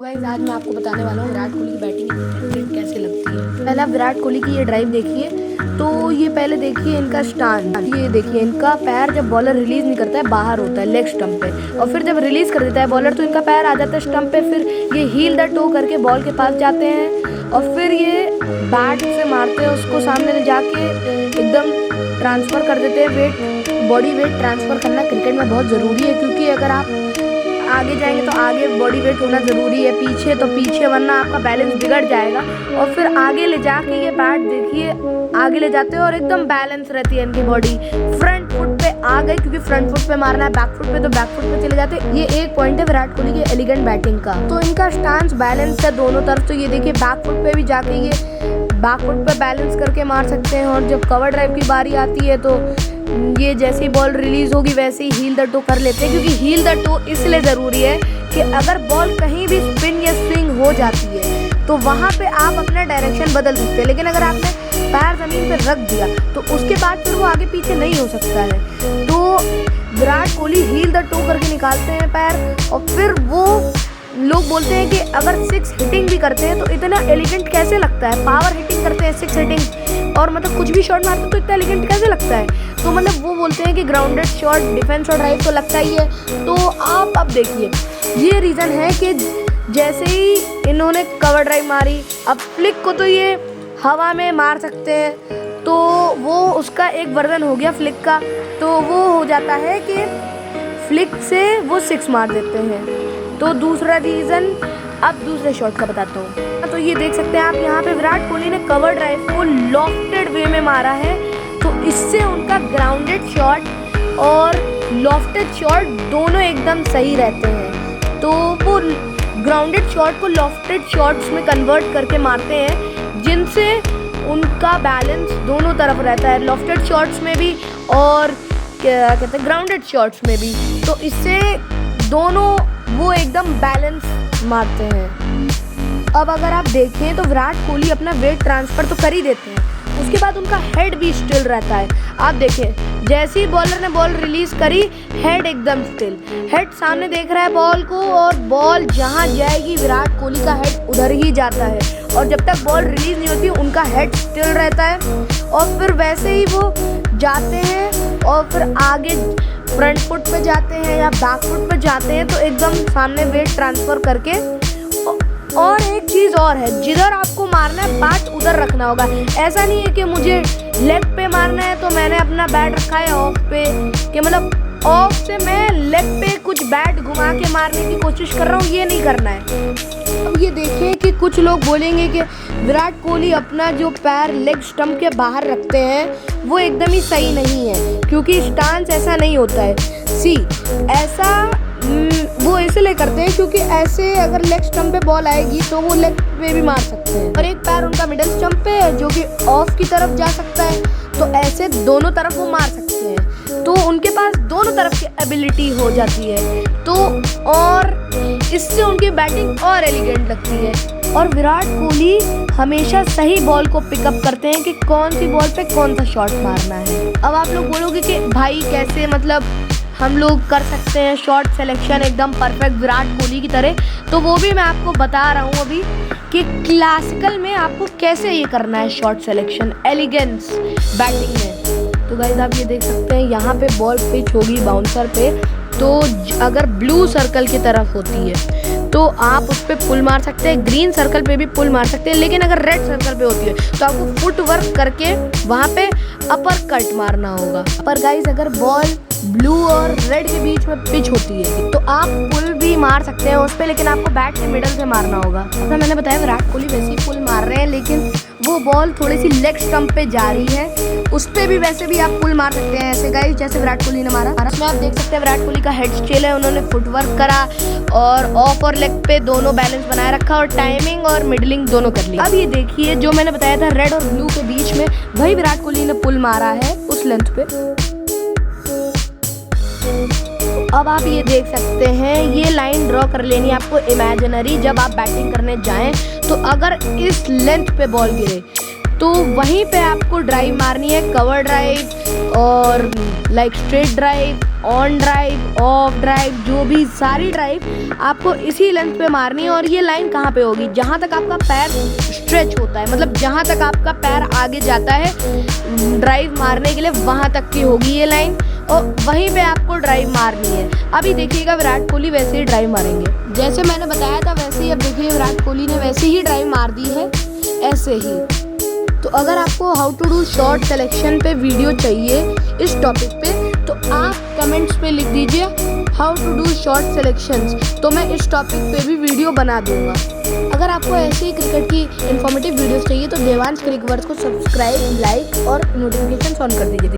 Guys आज मैं आपको बताने वाला हूँ विराट कोहली की बैटिंग कैसे लगती है। पहले आप विराट कोहली की ये ड्राइव देखिए। तो ये पहले देखिए इनका स्टांस, ये देखिए इनका पैर जब बॉलर रिलीज नहीं करता है बाहर होता है लेग स्टंप पे, और फिर जब रिलीज कर देता है बॉलर तो इनका पैर आ जाता है स्टंप पे। फिर ये हील द टो करके बॉल के पास जाते हैं और फिर ये बैट से मारते हैं उसको, सामने ले जाके एकदम ट्रांसफर कर देते हैं। वेट, बॉडी वेट ट्रांसफर करना क्रिकेट में बहुत ज़रूरी है, क्योंकि अगर आप आगे जाएंगे तो आगे बॉडी वेट होना ज़रूरी है, पीछे तो पीछे, वरना आपका बैलेंस बिगड़ जाएगा। और फिर आगे ले जाके ये बैट देखिए आगे ले जाते हैं और एकदम बैलेंस रहती है इनकी बॉडी। फ्रंट फुट पे आ गई, क्योंकि फ्रंट फुट पे मारना है, बैक फुट पे तो बैक फुट पे चले जाते हैं। ये एक पॉइंट है विराट कोहली के एलिगेंट बैटिंग का। तो इनका स्टांस बैलेंस है दोनों तरफ। तो ये देखिए बैक फुट पे भी जाके ये बैक फुट पे बैलेंस करके मार सकते हैं। और जब कवर ड्राइव की बारी आती है तो ये जैसे ही बॉल रिलीज होगी वैसे ही हील द टो कर लेते हैं, क्योंकि हील द टो इसलिए ज़रूरी है कि अगर बॉल कहीं भी स्पिन या स्विंग हो जाती है तो वहाँ पे आप अपना डायरेक्शन बदल सकते हैं। लेकिन अगर आपने पैर ज़मीन पे रख दिया तो उसके बाद फिर वो आगे पीछे नहीं हो सकता है। तो Virat Kohli heel the toe करके निकालते हैं पैर, और फिर वो लोग बोलते हैं कि अगर 6 हिटिंग भी करते हैं तो इतना एलिगेंट कैसे लगता है। पावर हिटिंग करते हैं 6 हिटिंग, और मतलब कुछ भी शॉट मारते तो इतना एलिगेंट कैसे लगता है। तो मतलब वो बोलते हैं कि ग्राउंडेड शॉट, डिफेंस और ड्राइव तो लगता ही है। तो आप अब देखिए ये रीज़न है कि जैसे ही इन्होंने कवर ड्राइव मारी, अब फ्लिक को तो ये हवा में मार सकते हैं, तो वो उसका एक वर्जन हो गया फ्लिक का। तो वो हो जाता है कि फ्लिक से वो 6 मार देते हैं। तो दूसरा रीज़न अब दूसरे शॉट का बताता हूँ। तो ये देख सकते हैं आप यहाँ पे विराट कोहली ने कवर ड्राइव को लॉफ्टेड वे में मारा है, तो इससे उनका ग्राउंडेड शॉट और लॉफ्टेड शॉट दोनों एकदम सही रहते हैं। तो वो ग्राउंडेड शॉट को लॉफ्टेड शॉट्स में कन्वर्ट करके मारते हैं, जिनसे उनका बैलेंस दोनों तरफ रहता है, लॉफ्टेड शॉट्स में भी और क्या कहते हैं ग्राउंडेड शॉट्स में भी। तो इससे दोनों वो एकदम बैलेंस मारते हैं। अब अगर आप देखें तो विराट कोहली अपना वेट ट्रांसफ़र तो कर ही देते हैं, उसके बाद उनका हेड भी स्टिल रहता है। आप देखिए जैसे ही बॉलर ने बॉल रिलीज करी, हेड एकदम स्टिल, हेड सामने देख रहा है बॉल को, और बॉल जहां जाएगी विराट कोहली का हेड उधर ही जाता है। और जब तक बॉल रिलीज नहीं होती उनका हेड स्टिल रहता है, और फिर वैसे ही वो जाते हैं और फिर आगे फ्रंट फुट पे जाते हैं या बैक फुट पे जाते हैं, तो एकदम सामने वेट ट्रांसफ़र करके। और एक चीज़ और है, जिधर आपको मारना है बैट उधर रखना होगा। ऐसा नहीं है कि मुझे लेग पे मारना है तो मैंने अपना बैट रखा है ऑफ पे, कि मतलब ऑफ से मैं लेग पे कुछ बैट घुमा के मारने की कोशिश कर रहा हूँ, ये नहीं करना है। अब ये देखिए कि कुछ लोग बोलेंगे कि विराट कोहली अपना जो पैर लेग स्टंप के बाहर रखते हैं वो एकदम ही सही नहीं है, क्योंकि स्टांस ऐसा नहीं होता है। ऐसा वो इसलिए करते हैं क्योंकि ऐसे अगर लेग स्टंप पे बॉल आएगी तो वो लेग पे भी मार सकते हैं, और एक पैर उनका मिडिल स्टंप पे है जो कि ऑफ की तरफ जा सकता है, तो ऐसे दोनों तरफ वो मार सकते हैं। तो उनके पास दोनों तरफ की एबिलिटी हो जाती है, तो और इससे उनकी बैटिंग और एलिगेंट लगती है। और विराट कोहली हमेशा सही बॉल को पिकअप करते हैं कि कौन सी बॉल पे कौन सा शॉट मारना है। अब आप लोग बोलोगे कि भाई कैसे मतलब हम लोग कर सकते हैं शॉट सिलेक्शन एकदम परफेक्ट विराट कोहली की तरह। तो वो भी मैं आपको बता रहा हूँ अभी कि क्लासिकल में आपको कैसे ये करना है शॉट सिलेक्शन एलिगेंस बैटिंग में। तो गाइस आप ये देख सकते हैं यहाँ पे बॉल पिच होगी बाउंसर पे, तो अगर ब्लू सर्कल की तरफ होती है तो आप उस पर पुल मार सकते हैं, ग्रीन सर्कल पे भी पुल मार सकते हैं। लेकिन अगर रेड सर्कल पे होती है तो आपको फुट वर्क करके वहाँ पे अपर कट मारना होगा। पर गाइस अगर बॉल ब्लू और रेड के बीच में पिच होती है तो आप पुल भी मार सकते हैं उस पर, लेकिन आपको बैट के मिडल से मारना होगा। जैसा मैंने बताया विराट कोहली वैसे ही पुल मार रहे हैं, लेकिन वो बॉल थोड़ी सी लेग स्टंप पे जा रही है, उस पर भी वैसे भी आप पुल मार सकते हैं ऐसे गाइस जैसे विराट कोहली ने मारा। इसमें आप देख सकते हैं विराट कोहली का हेड स्टिल है, उन्होंने फुटवर्क करा और ऑफ और लेग पे दोनों बैलेंस बनाए रखा और टाइमिंग और मिडलिंग दोनों कर ली। अब ये देखिए जो मैंने बताया था रेड और ब्लू के बीच में, वही विराट कोहली ने पुल मारा है उस लेंथ पे। अब आप ये देख सकते हैं ये लाइन ड्रॉ कर लेनी है आपको इमेजिनरी जब आप बैटिंग करने जाएं। तो अगर इस लेंथ पे बॉल गिरे तो वहीं पे आपको ड्राइव मारनी है, कवर ड्राइव और like straight drive, on drive, of drive, जो भी सारी ड्राइव आपको इसी लेंथ पे मारनी है। और ये लाइन कहाँ पे होगी, जहाँ तक आपका पैर स्ट्रेच होता है, मतलब जहाँ तक आपका पैर आगे जाता है ड्राइव मारने के लिए, वहाँ तक की होगी ये लाइन, और वहीं पे आपको ड्राइव मारनी है। अभी देखिएगा विराट कोहली वैसे ही ड्राइव मारेंगे, जैसे मैंने बताया था वैसे ही। अब देखिए विराट कोहली ने वैसे ही ड्राइव मार दी है, ऐसे ही। तो अगर आपको how to do shot selection पे वीडियो चाहिए इस टॉपिक पे, तो आप कमेंट्स पे लिख दीजिए how to do shot selections, तो मैं इस टॉपिक पे भी वीडियो बना दूंगा। अगर आपको ऐसे ही क्रिकेट की इन्फॉर्मेटिव वीडियोस चाहिए तो देवांश क्रिकवर्स को सब्सक्राइब, लाइक और नोटिफिकेशन ऑन कर दीजिए।